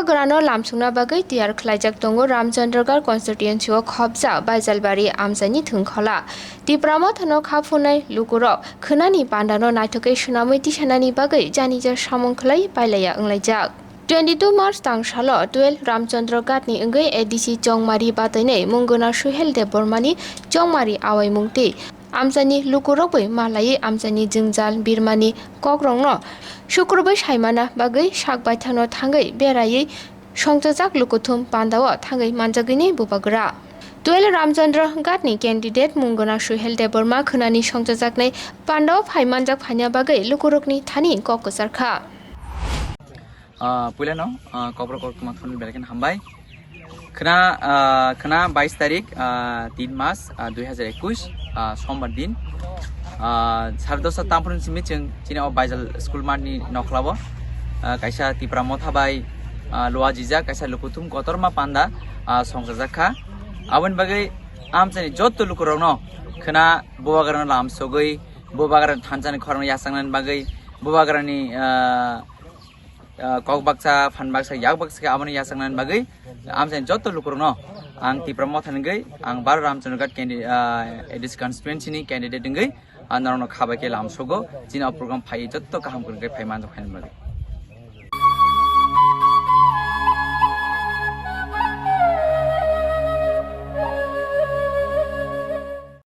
grano lamsungna bagai tiyar khlaijak tongo Ramchandraghat constituency o khobja Baijal Bari amjani thungkhola Tipra Motha no khafunai lukuro khonani pandano naithokai sunamui tisanani bagai janija samung khlai pailaya anglaijak 22 March tangsalo 12 Ramchandraghat ni engai ADC Chongmari batainai mungona suhel de bormani Chongmari Awaimung te amjani lukurokbai malai amjani jingjal birmani kokrongno शुक्रबार साइमाना बागै सागबायथानो थांगै बेरायै संजाजाक लुकुथुम पान्दाव थांगै मानजागैनि Bubagra 12 रामचंद्रघाटनि candidate मुंगना सुहेल देबरमा खोनानि संजाजाकनै पान्दाव फाइमानजाक फान्या बागै लुकुरकनि थानि ककसारखा पुलानो कब्र कमा थन बेलकेन हामबाय खोना 22 तारिख 3 मार्च 2021 सोमबार दिन सारदसा तामपुरन सिमि जों जिना बाइजाल स्कुल मानि नखलाबो कायसा तिप्रा मथा बाय लोवा जिजा कायसा लुकुथुम गतरमा पान्दा संजाजाखा आवन बागै आमचानि जत्तो लुकुरावनो खोना बोबागारन लामसोगै बोबागारन थानजानि खरन यासांनान बागै बोबागारनि ककबाक्सा फानबाक्सा याकबाक्सा आवन यासांनान बागै आमचानि जत्तो लुकुरावनो आं तिप्रा मथानगै आं बार रामचंद्रघाट एडिस कन्स्टिट्युएन्सी नि कैंडिडेट नगै नारनो खाबाके लामसोगो जिना प्रोग्राम फाइ जत्तो काहाम करगै फाइमान फाइन बागै